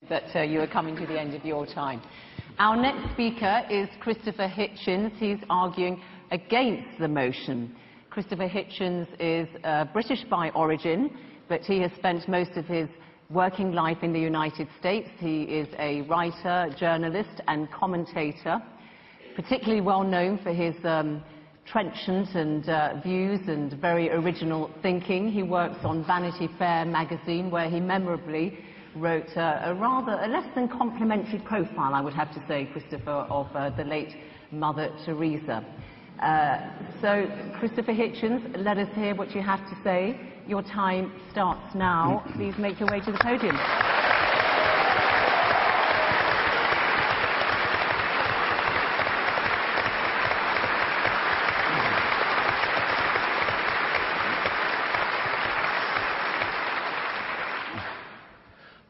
that you are coming to the end of your time. Our next speaker is Christopher Hitchens. He's arguing against the motion. Christopher Hitchens is British by origin, but he has spent most of his working life in the United States. He is a writer, journalist and commentator, particularly well known for his trenchant and views and very original thinking. He works on Vanity Fair magazine, where he memorably wrote a less than complimentary profile, I would have to say, Christopher, of the late Mother Teresa. So, Christopher Hitchens, let us hear what you have to say. Your time starts now. Please make your way to the podium.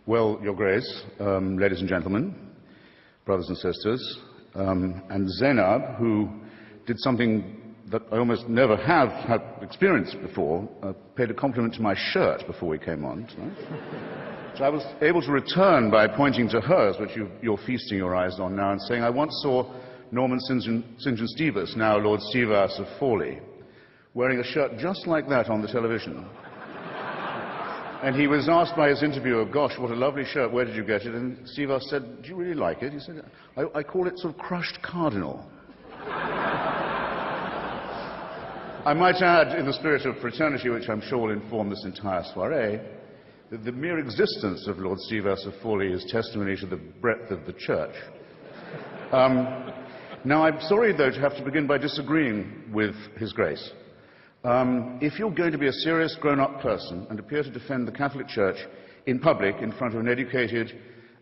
Well, Your Grace, ladies and gentlemen, brothers and sisters, and Zainab, who did something that I almost never have had experienced before, paid a compliment to my shirt before we came on tonight, which I was able to return by pointing to hers, which you're feasting your eyes on now, and saying, I once saw Norman St. John Stevas, now Lord Stevas of Fawley, wearing a shirt just like that on the television. And he was asked by his interviewer, gosh, what a lovely shirt, where did you get it? And Stevas said, do you really like it? He said, I call it sort of crushed cardinal. I might add, in the spirit of fraternity, which I'm sure will inform this entire soiree, that the mere existence of Lord Stevas of Fawley is testimony to the breadth of the church. Now, I'm sorry, though, to have to begin by disagreeing with His Grace. If you're going to be a serious grown-up person and appear to defend the Catholic Church in public in front of an educated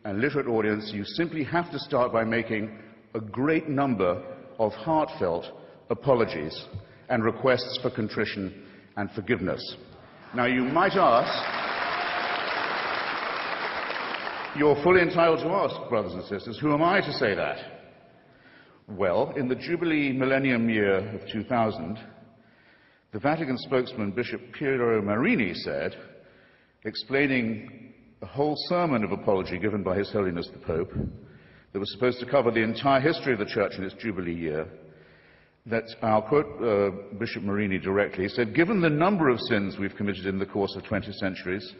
and literate audience, you simply have to start by making a great number of heartfelt apologies and requests for contrition and forgiveness. Now, you might ask, you're fully entitled to ask, brothers and sisters, who am I to say that? Well, in the Jubilee Millennium Year of 2000, the Vatican spokesman, Bishop Piero Marini, said, explaining a whole sermon of apology given by His Holiness the Pope, that was supposed to cover the entire history of the Church in its Jubilee year, that, I'll quote Bishop Marini directly, said, given the number of sins we've committed in the course of 20 centuries,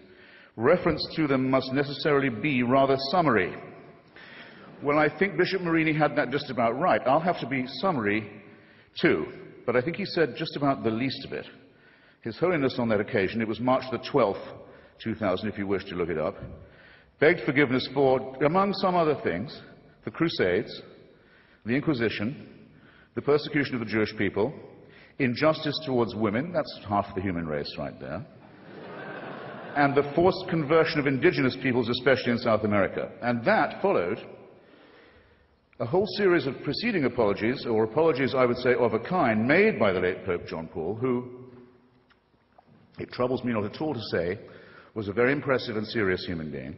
reference to them must necessarily be rather summary. Well, I think Bishop Marini had that just about right. I'll have to be summary too. But I think he said just about the least of it. His Holiness on that occasion, it was March the 12th, 2000, if you wish to look it up, begged forgiveness for, among some other things, the Crusades, the Inquisition, the persecution of the Jewish people, injustice towards women, that's half the human race right there, and the forced conversion of indigenous peoples, especially in South America. And that followed a whole series of preceding apologies, or apologies, I would say, of a kind, made by the late Pope John Paul, who, it troubles me not at all to say, was a very impressive and serious human being.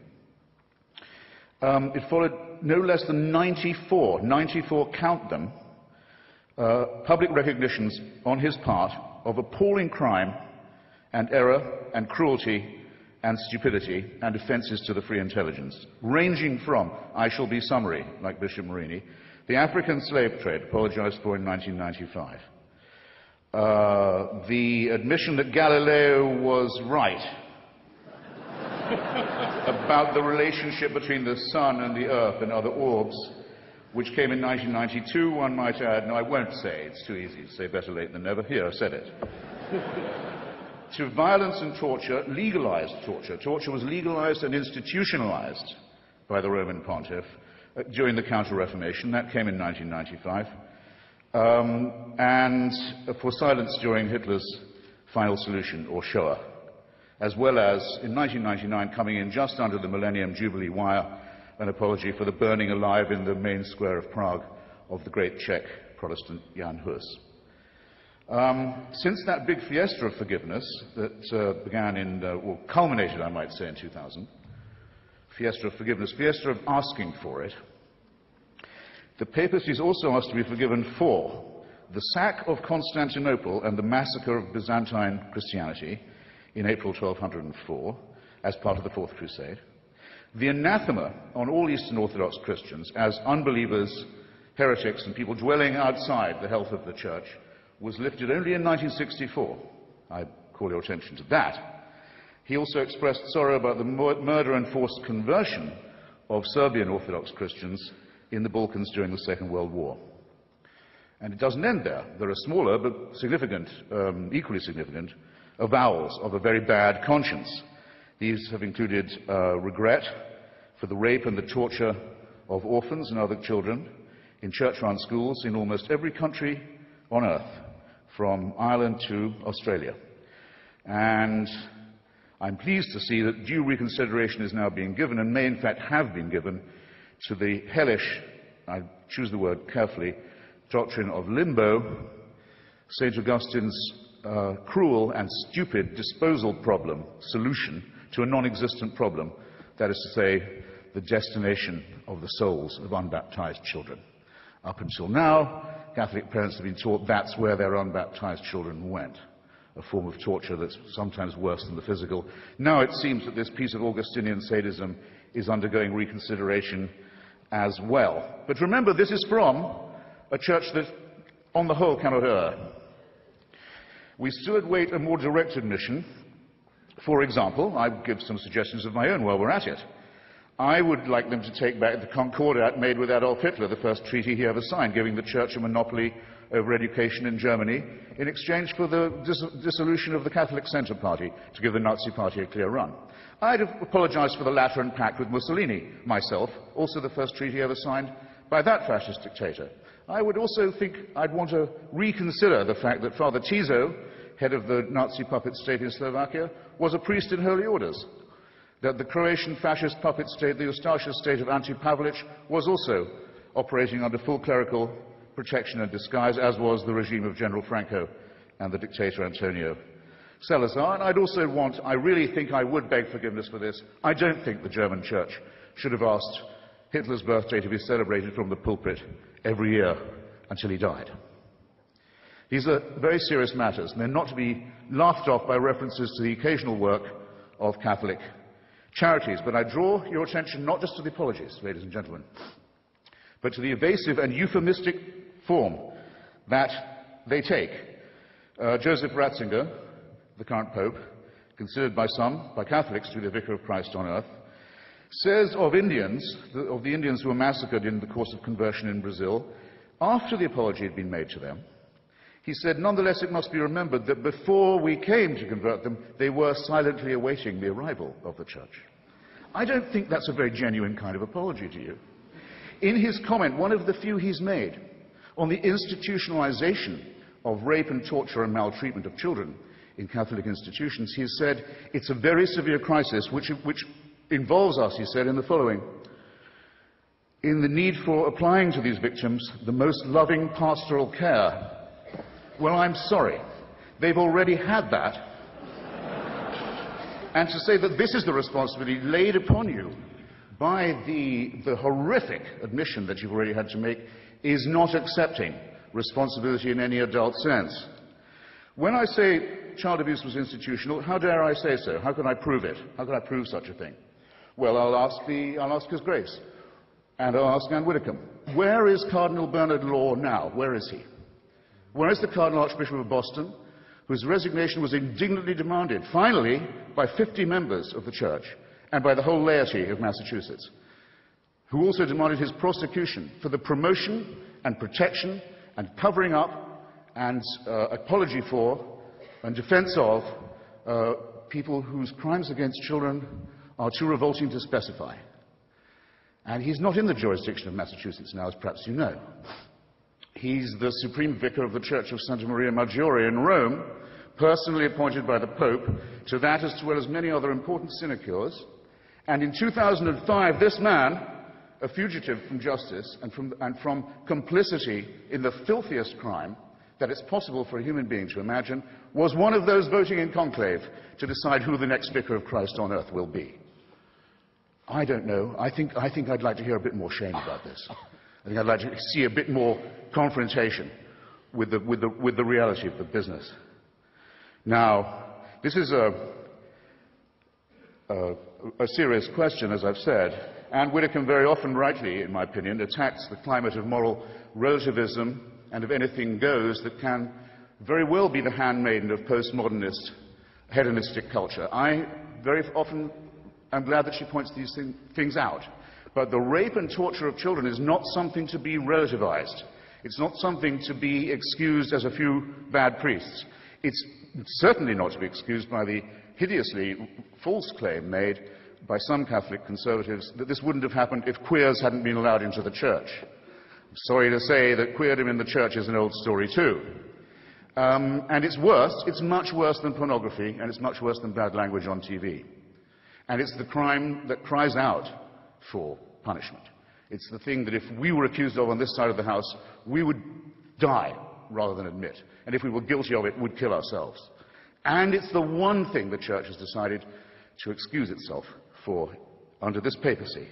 It followed no less than 94, count them, public recognitions on his part of appalling crime and error and cruelty and stupidity and offences to the free intelligence, ranging from, I shall be summary, like Bishop Marini, the African slave trade, apologised for in 1995, the admission that Galileo was right about the relationship between the sun and the earth and other orbs, which came in 1992, one might add. No, I won't say, it's too easy to say better late than never. Here, I said it. To violence and torture, legalized torture. Torture was legalized and institutionalized by the Roman Pontiff during the Counter-Reformation. That came in 1995. And for silence during Hitler's final solution, or Shoah, as well as, in 1999, coming in just under the Millennium Jubilee wire, an apology for the burning alive in the main square of Prague of the great Czech Protestant Jan Hus. Since that big fiesta of forgiveness that began or culminated, I might say, in 2000, fiesta of forgiveness, fiesta of asking for it, the papacy's also asked to be forgiven for the sack of Constantinople and the massacre of Byzantine Christianity in April 1204, as part of the Fourth Crusade, The anathema on all Eastern Orthodox Christians as unbelievers, heretics, and people dwelling outside the health of the Church was lifted only in 1964. I call your attention to that. He also expressed sorrow about the murder and forced conversion of Serbian Orthodox Christians in the Balkans during the Second World War. And it doesn't end there. There are smaller but significant, equally significant, avowals of a very bad conscience. These have included regret for the rape and the torture of orphans and other children in church-run schools in almost every country on earth, from Ireland to Australia. And I'm pleased to see that due reconsideration is now being given, and may in fact have been given, to the hellish, I choose the word carefully, doctrine of limbo, St. Augustine's cruel and stupid disposal problem, solution to a non-existent problem, that is to say, the destination of the souls of unbaptized children. Up until now, Catholic parents have been taught that's where their unbaptized children went, a form of torture that's sometimes worse than the physical. Now it seems that this piece of Augustinian sadism is undergoing reconsideration as well. But remember, this is from a church that, on the whole, cannot err. We still await a more direct admission. For example, I give some suggestions of my own while we're at it. I would like them to take back the Concordat made with Adolf Hitler, the first treaty he ever signed, giving the Church a monopoly over education in Germany in exchange for the dissolution of the Catholic Centre Party, to give the Nazi Party a clear run. I'd have apologized for the Lateran Pact with Mussolini, myself, also the first treaty ever signed by that fascist dictator. I would also think I'd want to reconsider the fact that Father Tiso, head of the Nazi puppet state in Slovakia, was a priest in holy orders, that the Croatian fascist puppet state, the Ustaša state of Ante Pavelic, was also operating under full clerical protection and disguise, as was the regime of General Franco and the dictator Antonio Salazar. And I really think I would beg forgiveness for this. I don't think the German church should have asked Hitler's birthday to be celebrated from the pulpit every year until he died. These are very serious matters, and they're not to be laughed off by references to the occasional work of Catholic charities. But I draw your attention not just to the apologies, ladies and gentlemen, but to the evasive and euphemistic form that they take. Joseph Ratzinger, the current Pope, considered by some, by Catholics, to be the Vicar of Christ on earth, says of the Indians who were massacred in the course of conversion in Brazil, after the apology had been made to them, he said, nonetheless, it must be remembered that before we came to convert them, they were silently awaiting the arrival of the Church. I don't think that's a very genuine kind of apology to you. In his comment, one of the few he's made, on the institutionalization of rape and torture and maltreatment of children in Catholic institutions, he has said, it's a very severe crisis which involves us, he said, in the following: in the need for applying to these victims the most loving pastoral care. Well, I'm sorry. They've already had that. And to say that this is the responsibility laid upon you by the horrific admission that you've already had to make is not accepting responsibility in any adult sense. When I say child abuse was institutional, how dare I say so? How can I prove it? How can I prove such a thing? Well, I'll ask His Grace, and I'll ask Anne Widdecombe. Where is Cardinal Bernard Law now? Where is he? Where is the Cardinal Archbishop of Boston, whose resignation was indignantly demanded, finally, by 50 members of the Church and by the whole laity of Massachusetts, who also demanded his prosecution for the promotion and protection and covering up and apology for and defense of people whose crimes against children are too revolting to specify. And he's not in the jurisdiction of Massachusetts now, as perhaps you know. He's the Supreme Vicar of the Church of Santa Maria Maggiore in Rome, personally appointed by the Pope to that as well as many other important sinecures. And in 2005, this man, a fugitive from justice and from complicity in the filthiest crime that it's possible for a human being to imagine, was one of those voting in conclave to decide who the next Vicar of Christ on earth will be. I don't know. I think I'd like to hear a bit more shame about this. I think I'd like to see a bit more confrontation with the reality of the business. Now, this is a a serious question, as I've said, and Widdicombe very often, rightly, in my opinion, attacks the climate of moral relativism and of anything goes that can very well be the handmaiden of postmodernist, hedonistic culture. I very often am glad that she points these things out. But the rape and torture of children is not something to be relativized. It's not something to be excused as a few bad priests. It's certainly not to be excused by the hideously false claim made by some Catholic conservatives that this wouldn't have happened if queers hadn't been allowed into the church. I'm sorry to say that queerdom in the church is an old story too. And it's worse, it's much worse than pornography, and it's much worse than bad language on TV. And it's the crime that cries out for punishment. It's the thing that if we were accused of on this side of the House, we would die rather than admit. And if we were guilty of it, would kill ourselves. And it's the one thing the Church has decided to excuse itself for under this papacy.